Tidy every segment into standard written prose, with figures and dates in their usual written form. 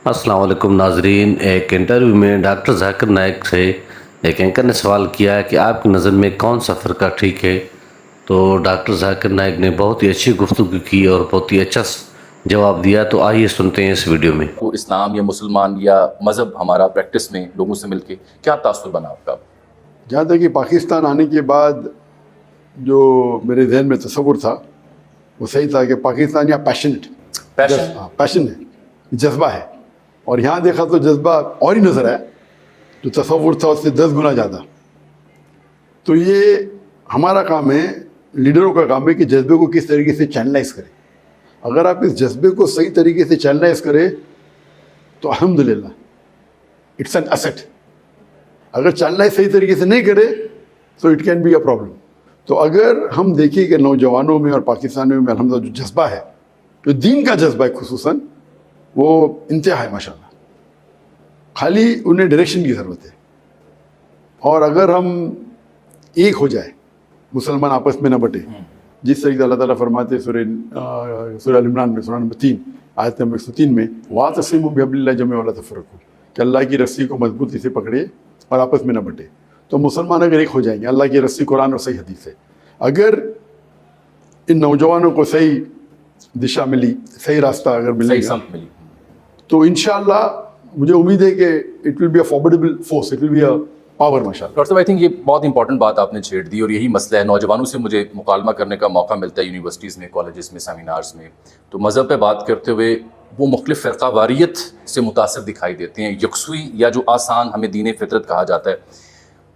السلام علیکم ناظرین، ایک انٹرویو میں ڈاکٹر ذاکر نائک سے ایک اینکر نے سوال کیا ہے کہ آپ کی نظر میں کون سا فرقہ ٹھیک ہے، تو ڈاکٹر ذاکر نائک نے بہت ہی اچھی گفتگو کی اور بہت ہی اچھا جواب دیا، تو آئیے سنتے ہیں اس ویڈیو میں۔ وہ اسلام یا مسلمان یا مذہب ہمارا پریکٹس میں لوگوں سے مل کے کیا تاثر بنا آپ کا؟ جہاں تک کہ پاکستان آنے کے بعد جو میرے ذہن میں تصور تھا وہ صحیح تھا کہ پاکستان یہاں پیشن ہے، جذبہ ہے، اور یہاں دیکھا تو جذبہ اور ہی نظر آیا، جو تصور تھا اس سے 10 گنا زیادہ۔ تو یہ ہمارا کام ہے، لیڈروں کا کام ہے کہ جذبے کو کس طریقے سے چینلائز کریں۔ اگر آپ اس جذبے کو صحیح طریقے سے چینلائز کریں تو الحمدللہ اٹس این ایسٹ۔ اگر چینلائز صحیح طریقے سے نہیں کرے تو it can be a problem. تو اگر ہم دیکھیں کہ نوجوانوں میں اور پاکستانیوں میں الحمدللہ جو جذبہ ہے، جو دین کا جذبہ ہے خصوصاً، وہ انتہا ہے ماشاءاللہ۔ خالی انہیں ڈائریکشن کی ضرورت ہے، اور اگر ہم ایک ہو جائے، مسلمان آپس میں نہ بٹے، جس طریقے سے اللہ تعالیٰ فرماتے ہیں سورہ ال عمران میں، سورہ نمبر 3 آیت نمبر 103 میں، وَاعْتَصِمُوا بِحَبْلِ اللَّهِ جَمِيعًا وَلَا تَفَرَّقُوا، کہ اللہ کی رسی کو مضبوطی سے پکڑے اور آپس میں نہ بٹے۔ تو مسلمان اگر ایک ہو جائیں گے، اللہ کی رسی قرآن اور صحیح حدیث ہے، اگر ان نوجوانوں کو صحیح دشا ملی، صحیح راستہ اگر ملے گا، تو انشاءاللہ مجھے امید ہے کہ it will be a formidable force, it will be a power ماشاءاللہ۔ ڈاکٹر صاحب، آئی تھنک یہ بہت امپورٹنٹ بات آپ نے چھیڑ دی، اور یہی مسئلہ ہے۔ نوجوانوں سے مجھے مکالمہ کرنے کا موقع ملتا ہے یونیورسٹیز میں، کالجز میں، سیمینارز میں، تو مذہب پہ بات کرتے ہوئے وہ مختلف فرقہ واریت سے متاثر دکھائی دیتے ہیں۔ یکسوئی یا جو آسان ہمیں دین فطرت کہا جاتا ہے،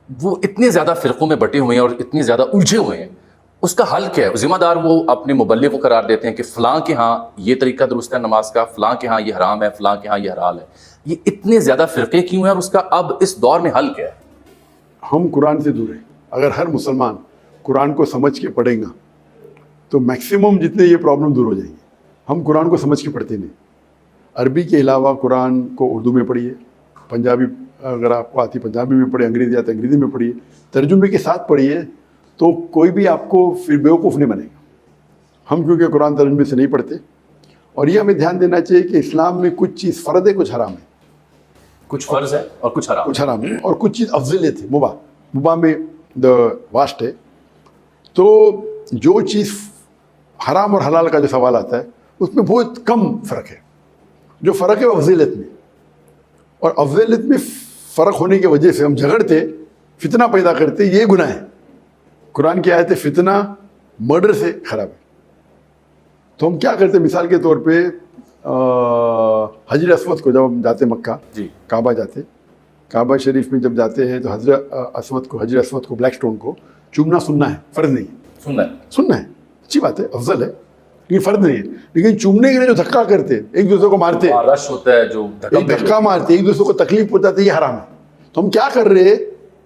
وہ اتنے زیادہ فرقوں میں بٹے ہوئے ہیں اور اتنے زیادہ الجھے ہوئے ہیں، اس کا حل کیا ہے؟ ذمہ دار وہ اپنے مبلغ کو قرار دیتے ہیں کہ فلاں کے ہاں یہ طریقہ درست ہے نماز کا، فلاں کے ہاں یہ حرام ہے، فلاں کے ہاں یہ حلال ہے۔ یہ اتنے زیادہ فرقے کیوں ہیں، اور اس کا اب اس دور میں حل کیا ہے؟ ہم قرآن سے دور ہیں۔ اگر ہر مسلمان قرآن کو سمجھ کے پڑھیں گا تو میکسیمم جتنے یہ پرابلم دور ہو جائیں گے۔ ہم قرآن کو سمجھ کے پڑھتے نہیں۔ عربی کے علاوہ قرآن کو اردو میں پڑھیے، پنجابی اگر آپ کو آتی پنجابی میں پڑھیے، انگریزی آتی انگریزی میں پڑھیے، ترجمے کے ساتھ پڑھیے، تو کوئی بھی آپ کو پھر بیوقوف نہیں بنے گا۔ ہم کیونکہ قرآن ترجمے سے نہیں پڑھتے، اور یہ ہمیں دھیان دینا چاہیے کہ اسلام میں کچھ چیز فرض ہے، کچھ حرام ہے، کچھ فرض ہے اور کچھ حرام ہے، اور کچھ چیز افضلیت ہے، مباح میں دا واسٹ ہے۔ تو جو چیز حرام اور حلال کا جو سوال آتا ہے اس میں بہت کم فرق ہے۔ جو فرق ہے وہ افضلیت میں، اور افضلیت میں فرق ہونے کی وجہ سے ہم جھگڑتے، فتنہ پیدا کرتے، یہ گناہ ہے۔ قرآن کی آیت ہے فتنہ مرڈر سے خراب ہے۔ تو ہم کیا کرتے، مثال کے طور پہ حجر اسود کو جب ہم جاتے مکہ، کعبہ جاتے، کعبہ شریف میں جب جاتے ہیں تو حجر اسود کو بلیک سٹون کو چومنا سننا ہے، فرض نہیں ہے۔ سننا ہے، اچھی بات ہے، افضل ہے، لیکن فرض نہیں ہے۔ لیکن چومنے کے لیے جو دھکا کرتے، ایک دوسرے کو مارتے، رش ہوتا ہے، جو دھکا مارتے، ایک دوسرے کو تکلیف پہنچاتے، یہ حرام ہے۔ تو ہم کیا کر رہے ہیں،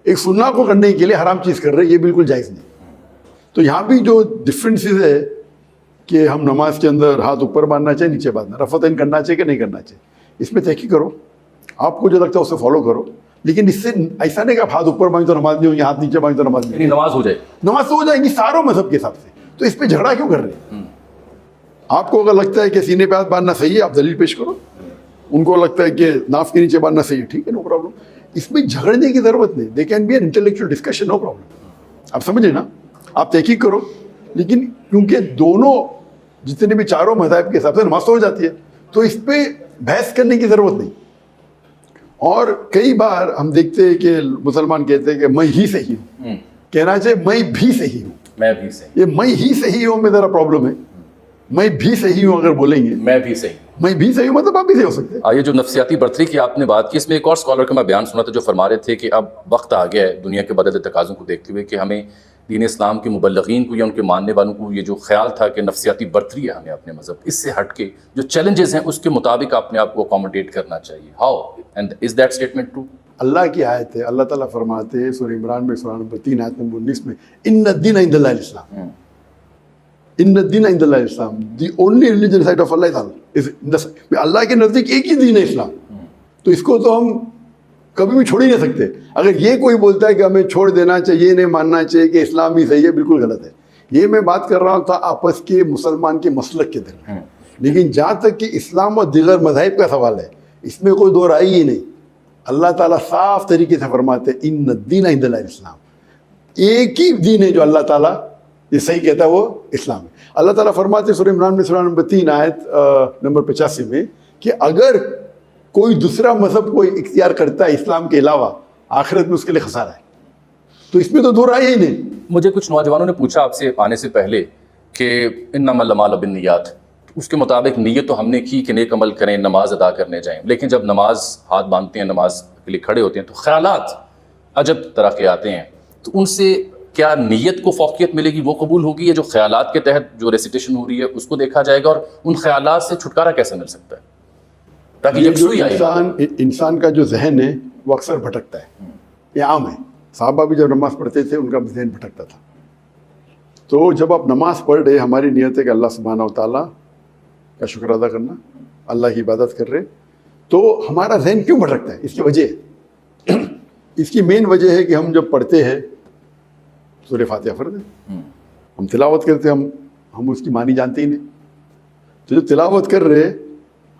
ایک سننا کو کرنے کے لیے حرام چیز کر رہے ہیں، یہ بالکل جائز نہیں۔ تو یہاں بھی جو ڈفرینسز ہے کہ ہم نماز کے اندر ہاتھ اوپر باندھنا چاہیے، نیچے باندھنا، رفعتین کرنا چاہیے کہ نہیں کرنا چاہیے، اس میں تحقیق کرو، آپ کو جو لگتا ہے اسے فالو کرو، لیکن اس سے ایسا نہیں کہ آپ ہاتھ اوپر باندھیں تو نماز نہیں ہوگی، ہاتھ نیچے باندھیں تو نماز نہیں ہوگی، نماز ہو جائے، نماز تو ہو جائے گی ساروں مذہب کے حساب سے۔ تو اس پہ جھگڑا کیوں کر رہے ہیں؟ آپ کو اگر لگتا ہے کہ سینے پہ ہاتھ باندھنا صحیح ہے، آپ دلیل پیش کرو، ان کو لگتا ہے کہ ناف کے نیچے باندھنا صحیح ہے، ٹھیک ہے، نو پرابلم، اس میں جھگڑنے کی ضرورت نہیں۔ They can be an intellectual discussion, no problem, آپ سمجھے نا، آپ تحقیق کرو، لیکن کیونکہ دونوں جتنے بھی چاروں مذاہب کے حساب سے نماز تو ہو جاتی ہے، تو اس پہ بحث کرنے کی ضرورت نہیں۔ اور کئی بار ہم دیکھتے ہیں کہ مسلمان کہتے ہیں کہ میں ہی صحیح ہوں، کہنا چاہیے میں بھی صحیح ہوں، میں بھی صحیح، یہ میں ہی صحیح ہوں میں ذرا پرابلم ہے۔ میں بھی صحیح ہوں اگر بولیں گے، میں بھی صحیح، میں بھی صحیح ہوں مطلب آپ بھی صحیح ہو سکتے ہیں۔ یہ جو نفسیاتی برتری کی آپ نے بات کی، اس میں ایک اور اسکالر کا میں بیان سنا تھا جو فرما رہے تھے کہ اب وقت آ گیا ہے دنیا کے بدلتے تقاضوں کو دیکھتے ہوئے کہ ہمیں دین اسلام کے مبلغین کو یا ان کے ماننے والوں کو یہ جو خیال تھا کہ نفسیاتی برتری ہے ہمیں اپنے مذہب، اس سے ہٹ کے جو چیلنجز ہیں اس کے مطابق اپنے آپ کو اکوموڈیٹ کرنا چاہیے۔ How and is that statement true? اللہ کی آیت ہے، اللہ تعالیٰ فرماتے ہیں سورہ عمران میں، سورہ نمبر 3 آیت نمبر 19 میں، ان الدین عند اللہ الاسلام، ان الدین عند اللہ الاسلام، the only religion sight of اللہ تعالیٰ، اللہ کے نزدیک ایک ہی دین ہے اسلام۔ تو اس کو تو ہم کبھی بھی چھوڑ ہی نہیں سکتے۔ اگر یہ کوئی بولتا ہے کہ ہمیں چھوڑ دینا چاہیے، نہیں ماننا چاہیے کہ اسلام ہی صحیح ہے، بالکل غلط ہے۔ یہ میں بات کر رہا تھا آپس کے مسلمان کے مسلک کے درمیان، لیکن جہاں تک کہ اسلام اور دیگر مذاہب کا سوال ہے، اس میں کوئی دو رائے ہی نہیں. اللہ تعالیٰ صاف طریقے سے فرماتے ہیں ان الدین عند اللہ الاسلام. ایک ہی دین ہے جو اللہ تعالیٰ یہ صحیح کہتا ہے وہ اسلام ہے. اللہ تعالیٰ فرماتے ہیں سورہ عمران میں سورہ نمبر 3 آیت نمبر 85 میں کہ اگر کوئی دوسرا مذہب کوئی اختیار کرتا ہے اسلام کے علاوہ آخرت میں اس کے لیے خسارہ ہے. تو اس میں تو دو رائے ہی نہیں. مجھے کچھ نوجوانوں نے پوچھا آپ سے آنے سے پہلے کہ انما الاعمال بالنیات، اس کے مطابق نیت تو ہم نے کی کہ نیک عمل کریں، نماز ادا کرنے جائیں، لیکن جب نماز ہاتھ باندھتے ہیں، نماز کے لیے کھڑے ہوتے ہیں تو خیالات عجب طرح کے آتے ہیں. تو ان سے کیا نیت کو فوقیت ملے گی، وہ قبول ہوگی، یا جو خیالات کے تحت جو ریسیٹیشن ہو رہی ہے اس کو دیکھا جائے گا، اور ان خیالات سے چھٹکارا کیسے مل سکتا ہے تاکہ یکسوئی آئے؟ انسان کا جو ذہن ہے وہ اکثر بھٹکتا ہے، یہ عام ہے. صحابہ بھی جب نماز پڑھتے تھے ان کا ذہن بھٹکتا تھا. تو جب آپ نماز پڑھ رہے، ہماری نیت ہے کہ اللہ سبحانہ و تعالیٰ کا شکر ادا کرنا، اللہ کی عبادت کر رہے، تو ہمارا ذہن کیوں بھٹکتا ہے؟ اس کی وجہ ہے، اس کی مین وجہ ہے کہ ہم جب پڑھتے ہیں سورہ فاتحہ فرض ہے، ہم تلاوت کرتے ہیں، ہم اس کی معنی جانتے ہی نہیں. تو جب تلاوت کر رہے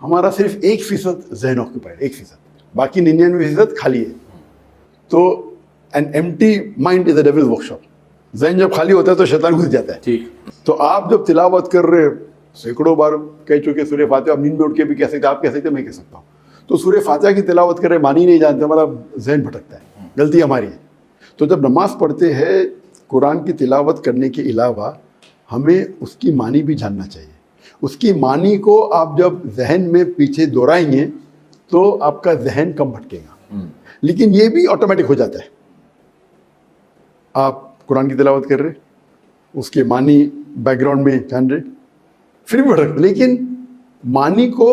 ہمارا صرف 1% ذہن آکوپائڈ، 1%، باقی 99% خالی ہے. تو an empty mind is a devil's workshop. ذہن جب خالی ہوتا ہے تو شیطان گھس جاتا ہے. ٹھیک. تو آپ جب تلاوت کر رہے، سینکڑوں بار کہہ چکے سورہ فاتحہ، آپ نیند میں اٹھ کے بھی کہہ سکتے، آپ کہہ سکتے، میں کہہ سکتا ہوں. تو سورہ فاتحہ کی تلاوت کر رہے، معنی نہیں جانتے، ہمارا ذہن بھٹکتا ہے، غلطی ہماری ہے. تو جب نماز پڑھتے ہیں قرآن کی تلاوت کرنے کے علاوہ ہمیں اس کی معنی بھی جاننا چاہیے. اس کی معنی کو آپ جب ذہن میں پیچھے دہرائیں گے تو آپ کا ذہن کم بھٹکے گا. لیکن یہ بھی آٹومیٹک ہو جاتا ہے. آپ قرآن کی تلاوت کر رہے، اس کے معنی بیک گراؤنڈ میں جان رہے، پھر بھی بھٹک، لیکن معنی کو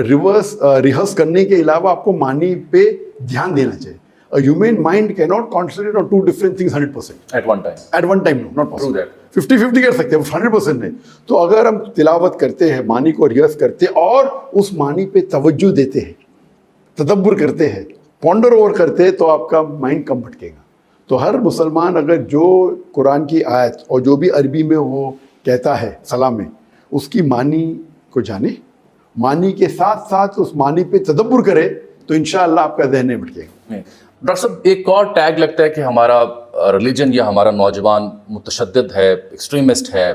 ریہرس کرنے کے علاوہ آپ کو معنی پہ دھیان دینا چاہیے. A human mind cannot concentrate on two different things 100%. At one time. At one time, no, not possible. True that. 50-50 کر سکتے ہیں، 100% نہیں. تو اگر ہم تلاوت کرتے ہیں، معنی کو ریہرس کرتے ہیں اور اس معنی پہ توجہ دیتے ہیں، تدبر کرتے ہیں، پونڈر اوور کرتے ہیں، تو آپ کا مائنڈ کم بھٹکے گا. تو ہر مسلمان اگر جو قرآن کی آیت اور جو بھی عربی میں وہ کہتا ہے سلام میں، اس کی معنی کو جانے، معنی کے ساتھ ساتھ اس معنی پہ تدبر کرے، تو انشاءاللہ آپ کا ذہن نہیں بھٹکے گا. ڈاکٹر صاحب ایک اور ٹیگ لگتا ہے کہ ہمارا ریلیجن یا ہمارا نوجوان متشدد ہے، ایکسٹریمسٹ ہے،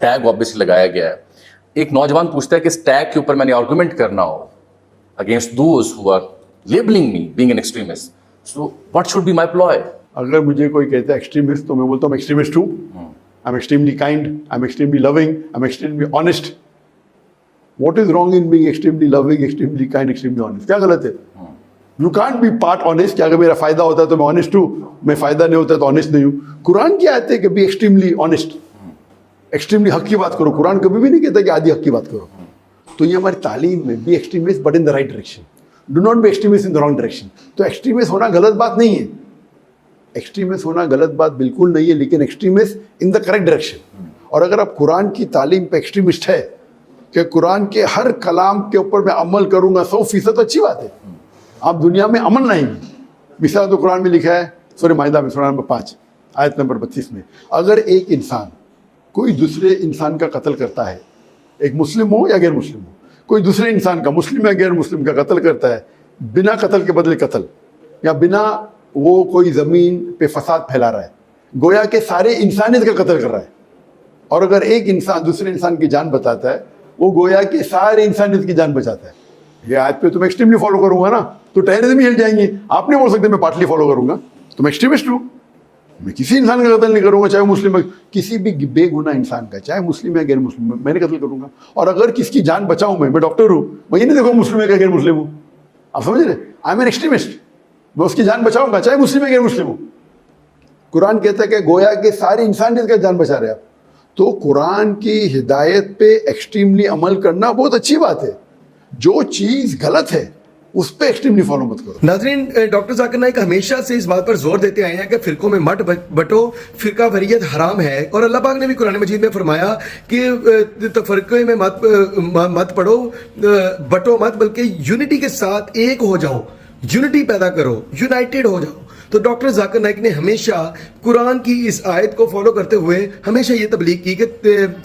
ٹیگ آبویسلی لگایا گیا ہے. ایک نوجوان پوچھتا ہے کہ اس ٹیگ کے اوپر میں نے آرگومنٹ کرنا ہو against those who are labelling me being an extremist, so what should be my ploy? اگر مجھے کوئی کہتا ہے ایکسٹریمسٹ، تو میں بولتا ہوں ایکسٹریمسٹ ہوں. I am extremely kind, I am extremely loving, I am extremely honest. What is wrong in being extremely loving, extremely kind, extremely honest? کیا غلط ہے؟ You can't be part honest کہ اگر میرا فائدہ ہوتا ہے تو میں آنیسٹ ہوں، میں فائدہ نہیں ہوتا ہے تو آنیسٹ نہیں ہوں. قرآن کی آیت ہے کہ بی ایکسٹریملی آنیسٹ، ایکسٹریملی حق کی بات کرو. قرآن کبھی بھی نہیں کہتا کہ آدھی حق کی بات کرو. تو یہ ہماری تعلیم میں be extremist but in the right direction, do not be extremist in the wrong direction. تو ایکسٹریمسٹ ہونا غلط بات نہیں ہے، ایکسٹریمسٹ ہونا غلط بات بالکل نہیں ہے، لیکن extremist in the correct direction. اور اگر آپ قرآن کی تعلیم پہ ایکسٹریمسٹ ہے کہ قرآن کے ہر کلام کے اوپر میں عمل کروں گا 100%، تو اچھی بات ہے. آپ دنیا میں امن نہیں گی. مثال تو قرآن میں لکھا ہے سورہ مائدہ میں سورہ نمبر 5 آیت نمبر 32 میں، اگر ایک انسان کوئی دوسرے انسان کا قتل کرتا ہے، ایک مسلم ہو یا غیر مسلم ہو، کوئی دوسرے انسان کا، مسلم یا غیر مسلم کا قتل کرتا ہے، بنا قتل کے بدلے قتل، یا بنا وہ کوئی زمین پہ فساد پھیلا رہا ہے، گویا کہ سارے انسانیت کا قتل کر رہا ہے. اور اگر ایک انسان دوسرے انسان کی جان بچاتا ہے، وہ گویا کہ سارے انسانیت کی جان بچاتا ہے. یہ آیت پہ تو میں ایکسٹریملی فالو کروں گا نا، تو ٹیررزم ہی ہل جائیں گے. آپ نہیں بول سکتے میں پارٹلی فالو کروں گا، تو میں ایکسٹریمسٹ ہوں. میں کسی انسان کا قتل نہیں کروں گا، چاہے مسلم ہے، کسی بھی بے گناہ انسان کا، چاہے مسلم ہے غیر مسلم، میں نے قتل کروں گا. اور اگر کس کی جان بچاؤں، میں ڈاکٹر ہوں، میں یہ نہیں دیکھوں مسلم ہے کہ غیر مسلم ہوں. آپ سمجھ رہے؟ آئی ایم این ایکسٹریمسٹ، میں اس کی جان بچاؤں گا چاہے مسلم ہے غیر مسلم ہوں. قرآن کہتا ہے کہ گویا کہ ساری انسانیت کا جان بچا رہے آپ. تو قرآن کی ہدایت پہ ایکسٹریملی عمل کرنا بہت اچھی بات ہے. جو چیز غلط ہے اس پہ ایکسٹریملی فالو مت کرو. ناظرین، ڈاکٹر ذاکر نائک ہمیشہ سے اس بات پر زور دیتے آئے ہیں کہ فرقوں میں مت بٹو، فرقہ واریت حرام ہے. اور اللہ پاک نے بھی قرآن مجید میں فرمایا کہ تفرقے میں مت پڑو، بٹو مت، بلکہ یونٹی کے ساتھ ایک ہو جاؤ، یونٹی پیدا کرو، یونائٹڈ ہو جاؤ. تو ڈاکٹر ذاکر نائک نے ہمیشہ قرآن کی اس آیت کو فالو کرتے ہوئے ہمیشہ یہ تبلیغ کی کہ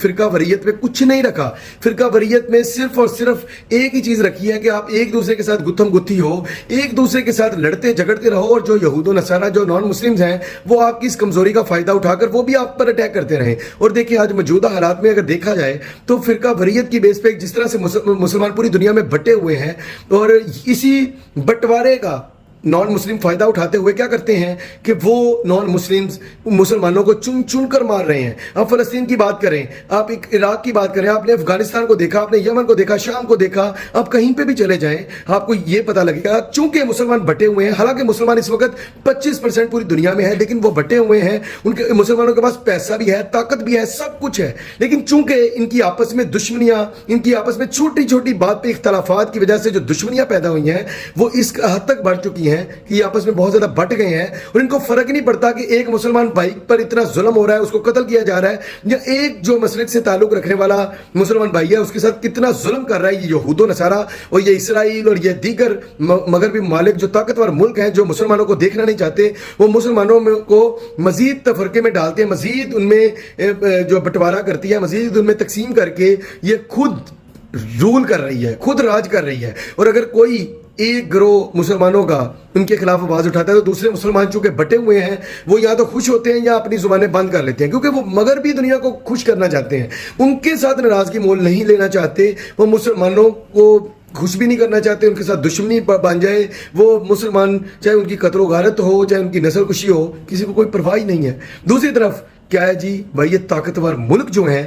فرقہ وریت میں کچھ نہیں رکھا. فرقہ وریت میں صرف اور صرف ایک ہی چیز رکھی ہے کہ آپ ایک دوسرے کے ساتھ گتھم گتھی ہو, ایک دوسرے کے ساتھ لڑتے جھگڑتے رہو, اور جو یہود و نصارہ جو نان مسلمز ہیں وہ آپ کی اس کمزوری کا فائدہ اٹھا کر وہ بھی آپ پر اٹیک کرتے رہیں. اور دیکھیں آج موجودہ حالات میں اگر دیکھا جائے تو فرقہ وریت کی بیس پہ جس طرح سے مسلمان پوری دنیا میں بٹے ہوئے ہیں, اور اسی بٹوارے کا نان مسلم فائدہ اٹھاتے ہوئے کیا کرتے ہیں کہ وہ نان مسلمز مسلمانوں کو چن چن کر مار رہے ہیں. آپ فلسطین کی بات کریں, آپ عراق کی بات کریں, آپ نے افغانستان کو دیکھا, آپ نے یمن کو دیکھا, شام کو دیکھا, آپ کہیں پہ بھی چلے جائیں آپ کو یہ پتہ لگے گا چونکہ مسلمان بٹے ہوئے ہیں. حالانکہ مسلمان اس وقت 25% پوری دنیا میں ہے, لیکن وہ بٹے ہوئے ہیں. ان کے مسلمانوں کے پاس پیسہ بھی ہے, طاقت بھی ہے, سب کچھ ہے, لیکن چونکہ ان کی آپس میں دشمنیاں, ان کی آپس میں چھوٹی چھوٹی بات پہ اختلافات کی وجہ سے جو دشمنیاں پیدا ہوئی ہیں وہ اس حد تک بڑھ چکی ہیں کہ یہ آپس میں بہت زیادہ بٹ گئے ہیں, اور ان کو فرق نہیں پڑتا کہ ایک مسلمان بھائی پر اتنا ظلم ہو رہا ہے, اس کو قتل کیا جا رہا ہے, یا ایک جو مسلک سے تعلق رکھنے والا مسلمان بھائی ہے اس کے ساتھ کتنا ظلم کر رہا ہے یہ یہود و نصارہ اور یہ اسرائیل اور یہ دیگر مغربی ممالک جو طاقتور ملک ہیں جو مسلمانوں کو دیکھنا نہیں چاہتے. وہ مسلمانوں کو مزید تفرقے میں ڈالتے ہیں, مزید ان میں جو بٹوارا کرتی ہے, مزید ان میں تقسیم کر کے یہ خود رول کر رہی ہے, خود راج کر رہی ہے. اور اگر کوئی ایک گروہ مسلمانوں کا ان کے خلاف آواز اٹھاتا ہے تو دوسرے مسلمان چونکہ بٹے ہوئے ہیں وہ یا تو خوش ہوتے ہیں یا اپنی زبانیں بند کر لیتے ہیں, کیونکہ وہ مغربی دنیا کو خوش کرنا چاہتے ہیں, ان کے ساتھ ناراضگی مول نہیں لینا چاہتے, وہ مسلمانوں کو خوش بھی نہیں کرنا چاہتے, ان کے ساتھ دشمنی بن جائے وہ مسلمان, چاہے ان کی قتل و غارت ہو, چاہے ان کی نسل کشی ہو, کسی کو کوئی پرواہ نہیں ہے. دوسری طرف کیا ہے جی بھائی, یہ طاقتور ملک جو ہیں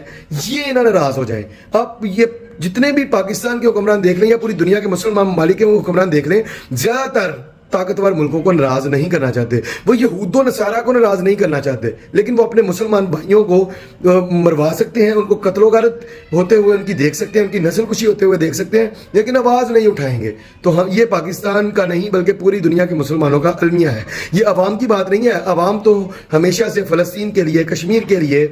یہ نہ ناراض ہو جائیں. آپ یہ جتنے بھی پاکستان کے حکمران دیکھ لیں یا پوری دنیا کے مسلمان ممالک کے حکمران دیکھ لیں, زیادہ تر طاقتور ملکوں کو ناراض نہیں کرنا چاہتے, وہ یہود و نصارہ کو ناراض نہیں کرنا چاہتے, لیکن وہ اپنے مسلمان بھائیوں کو مروا سکتے ہیں, ان کو قتل و غارت ہوتے ہوئے ان کی دیکھ سکتے ہیں, ان کی نسل کشی ہوتے ہوئے دیکھ سکتے ہیں, لیکن آواز نہیں اٹھائیں گے. تو ہم یہ پاکستان کا نہیں بلکہ پوری دنیا کے مسلمانوں کا المیہ ہے, یہ عوام کی بات نہیں ہے. عوام تو ہمیشہ سے فلسطین کے لیے, کشمیر کے لیے,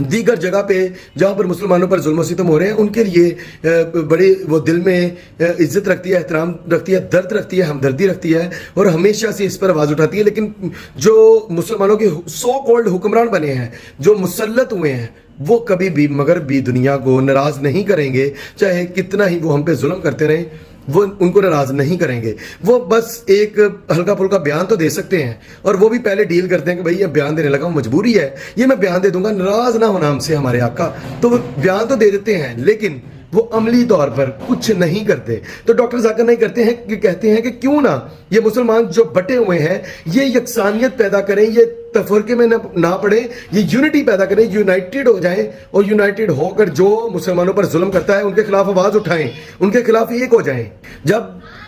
دیگر جگہ پہ جہاں پر مسلمانوں پر ظلم و ستم ہو رہے ہیں ان کے لیے بڑے وہ دل میں عزت رکھتی ہے, احترام رکھتی ہے, درد رکھتی ہے, ہمدردی رکھتی ہے, اور ہمیشہ سے اس پر آواز اٹھاتی ہے. لیکن جو مسلمانوں کے سو کالڈ حکمران بنے ہیں, جو مسلط ہوئے ہیں, وہ کبھی بھی مغربی دنیا کو ناراض نہیں کریں گے, چاہے کتنا ہی وہ ہم پہ ظلم کرتے رہیں, وہ ان کو ناراض نہیں کریں گے. وہ بس ایک ہلکا پھلکا بیان تو دے سکتے ہیں, اور وہ بھی پہلے ڈیل کرتے ہیں کہ بھائی یہ بیان دینے لگا ہوں, مجبوری ہے, یہ میں بیان دے دوں گا, ناراض نہ ہونا ہم سے ہمارے آقا. تو وہ بیان تو دے دیتے ہیں لیکن وہ عملی طور پر کچھ نہیں کرتے. تو ڈاکٹر ذاکر نائک کرتے ہیں کہ کہتے ہیں کہ کیوں نہ یہ مسلمان جو بٹے ہوئے ہیں یہ یکسانیت پیدا کریں, یہ تفرقے میں نہ پڑیں, یہ یونٹی پیدا کریں, یونائٹڈ ہو جائیں, اور یونائٹڈ ہو کر جو مسلمانوں پر ظلم کرتا ہے ان کے خلاف آواز اٹھائیں, ان کے خلاف ایک ہو جائیں. جب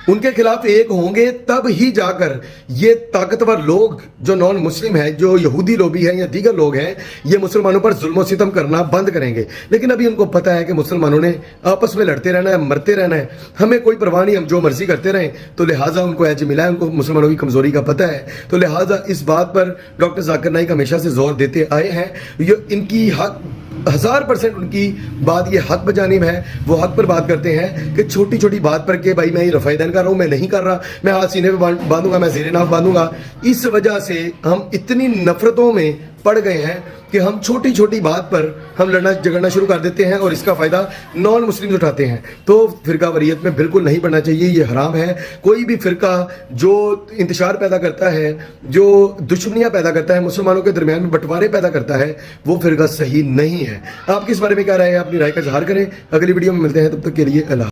ان کے خلاف ایک ہوں گے تب ہی جا کر یہ طاقتور لوگ جو نان مسلم ہیں, جو یہودی لوبی ہیں یا دیگر لوگ ہیں, یہ مسلمانوں پر ظلم و ستم کرنا بند کریں گے. لیکن ابھی ان کو پتہ ہے کہ مسلمانوں نے آپس میں لڑتے رہنا ہے, مرتے رہنا ہے, ہمیں کوئی پرواہ نہیں, ہم جو مرضی کرتے رہیں. تو لہٰذا ان کو ایج ملا ہے, ان کو مسلمانوں کی کمزوری کا پتہ ہے, تو لہٰذا اس بات پر ڈاکٹر ذاکر نائک ہمیشہ سے زور دیتے آئے ہیں. ان کی حق 1000% ان کی بات یہ حق بجانب ہے, وہ حق پر بات کرتے ہیں کہ چھوٹی چھوٹی بات پر کہ بھائی میں یہ رفع دین کر رہا ہوں, میں نہیں کر رہا, میں ہاتھ سینے پہ باندھوں گا, میں زیر ناف باندھوں گا. اس وجہ سے ہم اتنی نفرتوں میں پڑ گئے ہیں کہ ہم چھوٹی چھوٹی بات پر ہم لڑنا جھگڑنا شروع کر دیتے ہیں, اور اس کا فائدہ نان مسلم اٹھاتے ہیں. تو فرقہ وریت میں بالکل نہیں پڑنا چاہیے, یہ حرام ہے. کوئی بھی فرقہ جو انتشار پیدا کرتا ہے, جو دشمنیاں پیدا کرتا ہے, مسلمانوں کے درمیان میں بٹوارے پیدا کرتا ہے, وہ فرقہ صحیح نہیں ہے. آپ کس بارے میں کیا رائے ہیں, اپنی رائے کا اظہار کریں. اگلی ویڈیو میں ملتے ہیں, تب تک کے لیے اللہ.